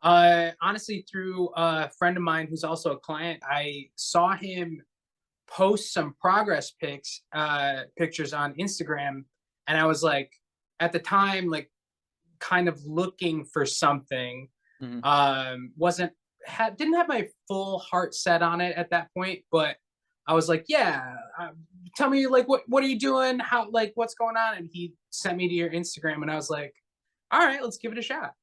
Honestly, through a friend of mine who's also a client, I saw him post some progress pictures on Instagram, and I was like, at the time, like kind of looking for something. Mhm. Wasn't didn't have my full heart set on it at that point, but I was like, yeah, tell me like what are you doing? How like what's going on? And he sent me to your Instagram, and I was like, all right, let's give it a shot.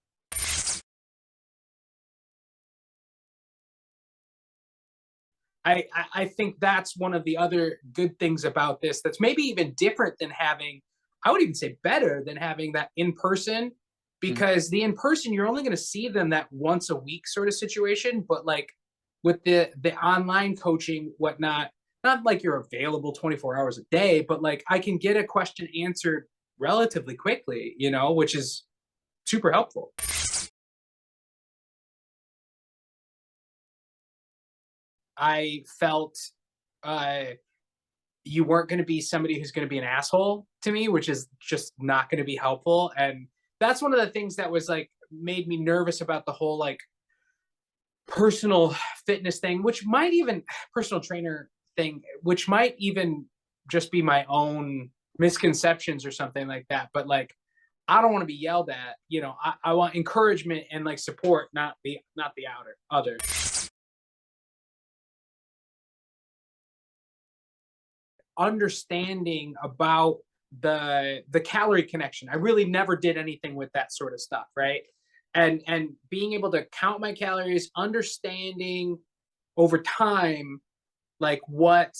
I think that's one of the other good things about this that's maybe even different than having, I would even say better than having that in person, Mhm. because the in person, you're only going to see them that once a week sort of situation. But like with the online coaching, whatnot, not like you're available 24 hours a day, but like I can get a question answered relatively quickly, which is super helpful. I felt uh, you weren't going to be somebody who's going to be an asshole to me, which is just not going to be helpful. And that's one of the things that was like made me nervous about the whole like personal fitness thing, which might even personal trainer thing, which might even just be my own misconceptions or something like that. But like, I don't want to be yelled at. I want encouragement and like support, not the outer other. Understanding about the calorie connection. I really never did anything with that sort of stuff, right? And being able to count my calories, understanding over time like what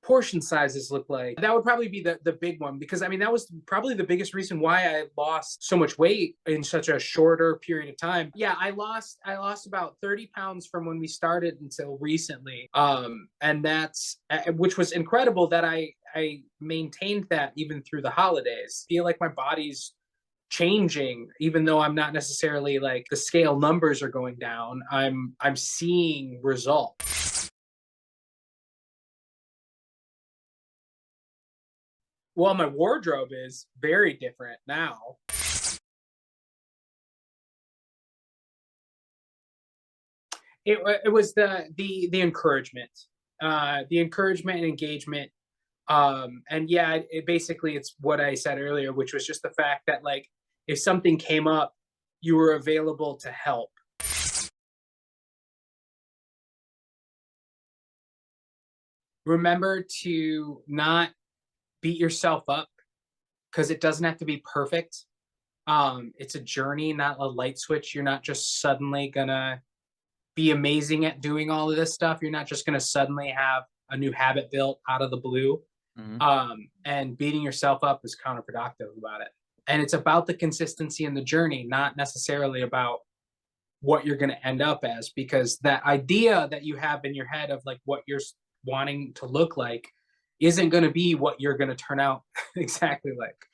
portion sizes look like. That would probably be the big one, because I mean that was probably the biggest reason why I lost so much weight in such a shorter period of time. Yeah, I lost about 30 pounds from when we started until recently. And that's which was incredible that I maintained that even through the holidays. I feel like my body's changing, even though I'm not necessarily like the scale numbers are going down. I'm seeing results. Well, my wardrobe is very different now. It was the encouragement, the encouragement and engagement. And yeah, basically it's what I said earlier, which was just the fact that like if something came up, you were available to help. Remember to not beat yourself up, because it doesn't have to be perfect. It's a journey, not a light switch. You're not just suddenly gonna be amazing at doing all of this stuff. You're not just going to suddenly have a new habit built out of the blue. Mhm. And beating yourself up is counterproductive about it. And it's about the consistency in the journey, not necessarily about what you're going to end up as, because that idea that you have in your head of like what you're wanting to look like isn't going to be what you're going to turn out exactly like.